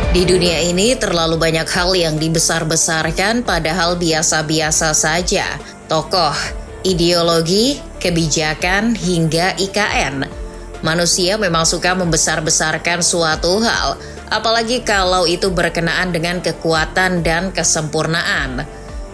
Di dunia ini terlalu banyak hal yang dibesar-besarkan padahal biasa-biasa saja. Tokoh, ideologi, kebijakan, hingga IKN. Manusia memang suka membesar-besarkan suatu hal, apalagi kalau itu berkenaan dengan kekuatan dan kesempurnaan.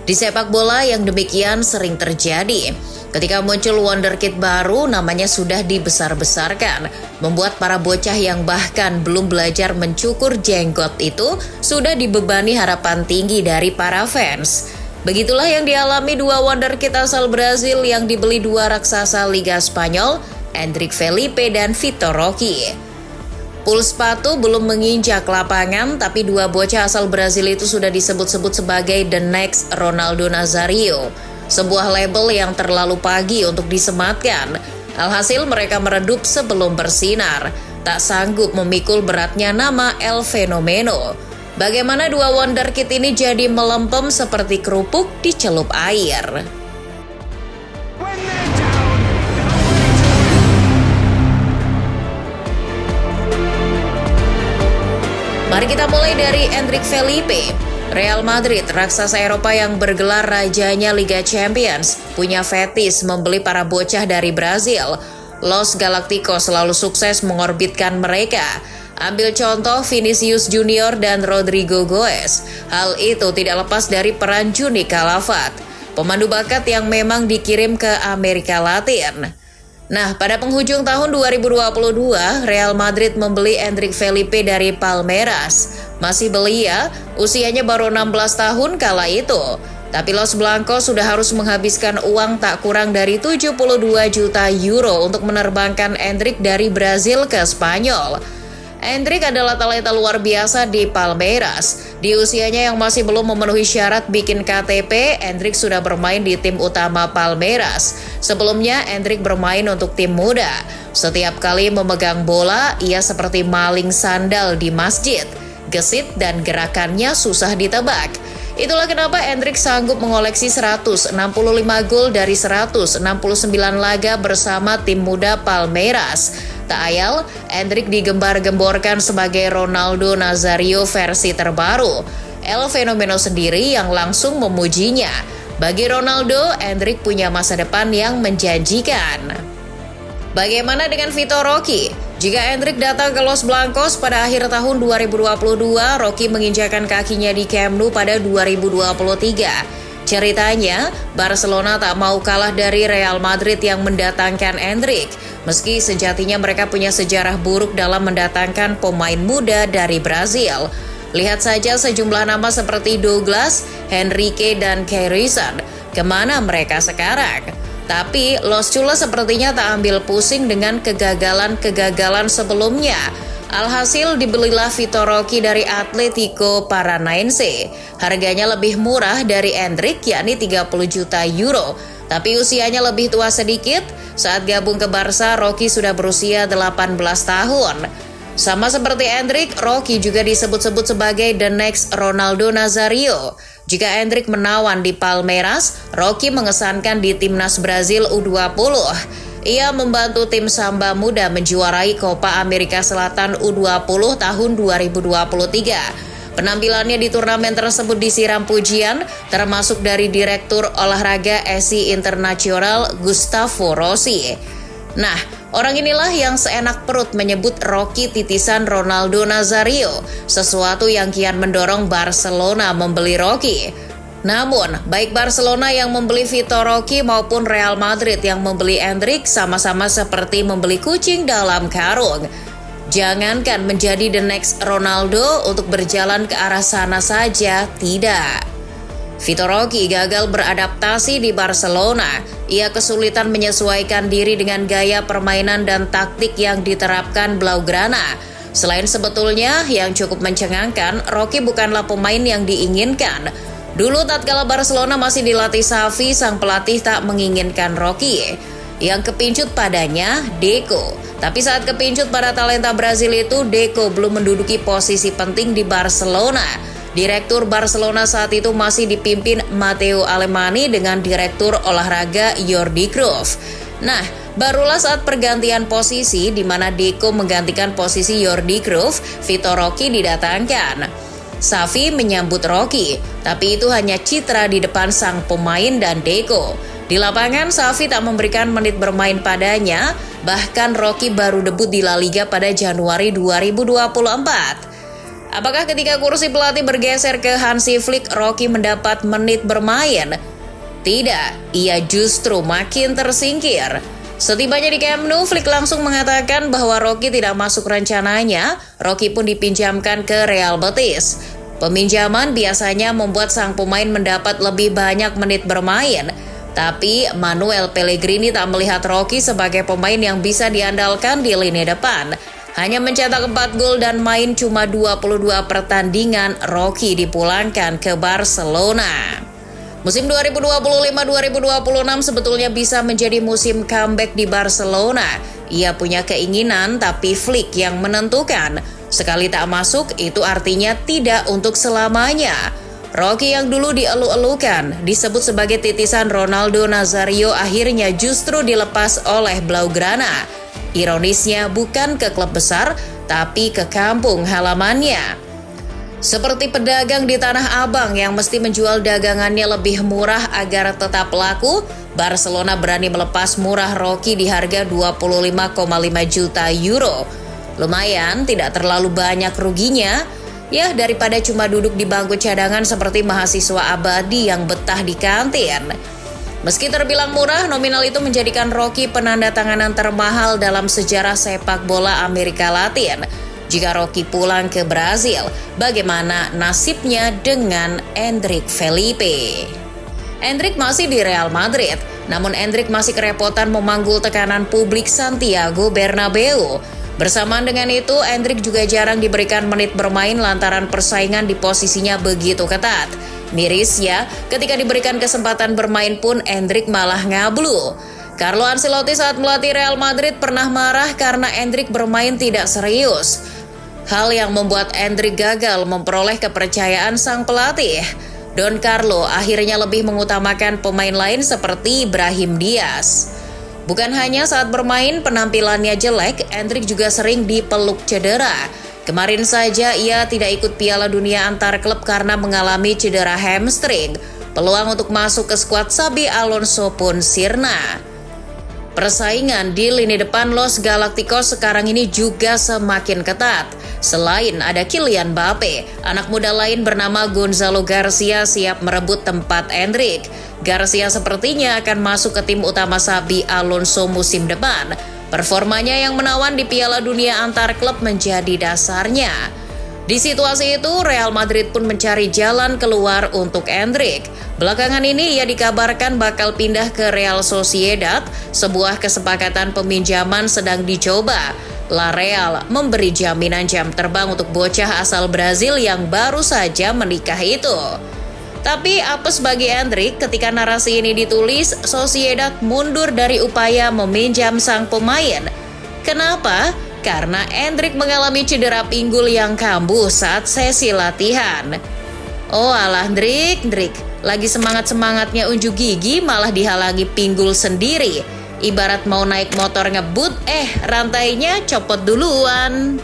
Di sepak bola yang demikian sering terjadi. Ketika muncul wonderkid baru, namanya sudah dibesar-besarkan, membuat para bocah yang bahkan belum belajar mencukur jenggot itu sudah dibebani harapan tinggi dari para fans. Begitulah yang dialami dua wonderkid asal Brazil yang dibeli dua raksasa Liga Spanyol, Endrick Felipe dan Vitor Roque. Pul sepatu belum menginjak lapangan, tapi dua bocah asal Brazil itu sudah disebut-sebut sebagai the next Ronaldo Nazario. Sebuah label yang terlalu pagi untuk disematkan. Alhasil mereka meredup sebelum bersinar. Tak sanggup memikul beratnya nama El Fenomeno. Bagaimana dua wonderkid ini jadi melempem seperti kerupuk dicelup air. Mari kita mulai dari Endrick Felipe. Real Madrid, raksasa Eropa yang bergelar rajanya Liga Champions, punya fetis membeli para bocah dari Brazil. Los Galacticos selalu sukses mengorbitkan mereka. Ambil contoh Vinicius Junior dan Rodrigo Goes. Hal itu tidak lepas dari peran Juni Calafat, pemandu bakat yang memang dikirim ke Amerika Latin. Nah, pada penghujung tahun 2022, Real Madrid membeli Endrick Felipe dari Palmeiras. Masih belia, usianya baru 16 tahun kala itu. Tapi Los Blancos sudah harus menghabiskan uang tak kurang dari 72 juta euro untuk menerbangkan Endrick dari Brazil ke Spanyol. Endrick adalah talenta luar biasa di Palmeiras. Di usianya yang masih belum memenuhi syarat bikin KTP, Endrick sudah bermain di tim utama Palmeiras. Sebelumnya, Endrick bermain untuk tim muda. Setiap kali memegang bola, ia seperti maling sandal di masjid. Gesit dan gerakannya susah ditebak. Itulah kenapa Endrick sanggup mengoleksi 165 gol dari 169 laga bersama tim muda Palmeiras. Tak ayal, Endrick digembar-gemborkan sebagai Ronaldo Nazario versi terbaru. El Fenomeno sendiri yang langsung memujinya. Bagi Ronaldo, Endrick punya masa depan yang menjanjikan. Bagaimana dengan Vitor Roque? Jika Endrick datang ke Los Blancos pada akhir tahun 2022, Roque menginjakan kakinya di Camp Nou pada 2023. Ceritanya, Barcelona tak mau kalah dari Real Madrid yang mendatangkan Endrick. Meski sejatinya mereka punya sejarah buruk dalam mendatangkan pemain muda dari Brazil. Lihat saja sejumlah nama seperti Douglas, Henrique, dan Keirson. Kemana mereka sekarang? Tapi Los Chula sepertinya tak ambil pusing dengan kegagalan-kegagalan sebelumnya. Alhasil dibelilah Vitor Roque dari Atletico Paranaense. Harganya lebih murah dari Endrick, yakni 30 juta euro. Tapi usianya lebih tua sedikit. Saat gabung ke Barca, Roque sudah berusia 18 tahun. Sama seperti Endrick, Roque juga disebut-sebut sebagai the next Ronaldo Nazario. Jika Endrick menawan di Palmeiras, Roque mengesankan di timnas Brazil U20. Ia membantu tim Samba Muda menjuarai Copa Amerika Selatan U20 tahun 2023. Penampilannya di turnamen tersebut disiram pujian, termasuk dari Direktur Olahraga SI Internacional Gustavo Rossi. Nah, orang inilah yang seenak perut menyebut Roque titisan Ronaldo Nazario, sesuatu yang kian mendorong Barcelona membeli Roque. Namun, baik Barcelona yang membeli Vitor Roque maupun Real Madrid yang membeli Endrick sama-sama seperti membeli kucing dalam karung. Jangankan menjadi the next Ronaldo untuk berjalan ke arah sana saja, tidak. Vitor Roque gagal beradaptasi di Barcelona. Ia kesulitan menyesuaikan diri dengan gaya permainan dan taktik yang diterapkan Blaugrana. Selain sebetulnya yang cukup mencengangkan, Roque bukanlah pemain yang diinginkan. Dulu tatkala Barcelona masih dilatih Xavi, sang pelatih tak menginginkan Roque. Yang kepincut padanya, Deco. Tapi saat kepincut pada talenta Brazil itu, Deco belum menduduki posisi penting di Barcelona. Direktur Barcelona saat itu masih dipimpin Matteo Alemany dengan Direktur Olahraga Jordi Cruyff. Nah, Barulah saat pergantian posisi di mana Deco menggantikan posisi Jordi Cruyff, Vitor Roque didatangkan. Xavi menyambut Roque, tapi itu hanya citra di depan sang pemain dan Deco. Di lapangan, Xavi tak memberikan menit bermain padanya, bahkan Roque baru debut di La Liga pada Januari 2024. Apakah ketika kursi pelatih bergeser ke Hansi Flick, Roque mendapat menit bermain? Tidak, ia justru makin tersingkir. Setibanya di Camp Nou, Flick langsung mengatakan bahwa Roque tidak masuk rencananya. Roque pun dipinjamkan ke Real Betis. Peminjaman biasanya membuat sang pemain mendapat lebih banyak menit bermain. Tapi Manuel Pellegrini tak melihat Roque sebagai pemain yang bisa diandalkan di lini depan. Hanya mencetak 4 gol dan main cuma 22 pertandingan, Roque dipulangkan ke Barcelona. Musim 2025-2026 sebetulnya bisa menjadi musim comeback di Barcelona. Ia punya keinginan, tapi Flick yang menentukan. Sekali tak masuk, itu artinya tidak untuk selamanya. Roque yang dulu dielu-elukan, disebut sebagai titisan Ronaldo Nazario, akhirnya justru dilepas oleh Blaugrana. Ironisnya bukan ke klub besar, tapi ke kampung halamannya. Seperti pedagang di Tanah Abang yang mesti menjual dagangannya lebih murah agar tetap laku, Barcelona berani melepas murah Roque di harga 25,5 juta euro. Lumayan, tidak terlalu banyak ruginya. Ya, daripada cuma duduk di bangku cadangan seperti mahasiswa abadi yang betah di kantin. Meski terbilang murah, nominal itu menjadikan Roque penanda tanganan termahal dalam sejarah sepak bola Amerika Latin. Jika Roque pulang ke Brazil, bagaimana nasibnya dengan Endrick Felipe? Endrick masih di Real Madrid, namun Endrick masih kerepotan memanggul tekanan publik Santiago Bernabeu. Bersamaan dengan itu, Endrick juga jarang diberikan menit bermain lantaran persaingan di posisinya begitu ketat. Mirisnya, ketika diberikan kesempatan bermain pun Endrick malah ngablu. Carlo Ancelotti saat melatih Real Madrid pernah marah karena Endrick bermain tidak serius. Hal yang membuat Endrick gagal memperoleh kepercayaan sang pelatih. Don Carlo akhirnya lebih mengutamakan pemain lain seperti Brahim Diaz. Bukan hanya saat bermain penampilannya jelek, Endrick juga sering dipeluk cedera. Kemarin saja ia tidak ikut Piala Dunia antar klub karena mengalami cedera hamstring. Peluang untuk masuk ke skuad Xabi Alonso pun sirna. Persaingan di lini depan Los Galacticos sekarang ini juga semakin ketat. Selain ada Kylian Mbappe, anak muda lain bernama Gonzalo Garcia siap merebut tempat Endrick. Garcia sepertinya akan masuk ke tim utama Xabi Alonso musim depan. Performanya yang menawan di Piala Dunia antar klub menjadi dasarnya. Di situasi itu, Real Madrid pun mencari jalan keluar untuk Endrick. Belakangan ini ia dikabarkan bakal pindah ke Real Sociedad. Sebuah kesepakatan peminjaman sedang dicoba. La Real memberi jaminan jam terbang untuk bocah asal Brazil yang baru saja menikah itu. Tapi apes bagi Endrick ketika narasi ini ditulis, Sociedad mundur dari upaya meminjam sang pemain. Kenapa? Karena Endrick mengalami cedera pinggul yang kambuh saat sesi latihan. Oh alah Endrick, lagi semangat-semangatnya unjuk gigi malah dihalangi pinggul sendiri. Ibarat mau naik motor ngebut, rantainya copot duluan.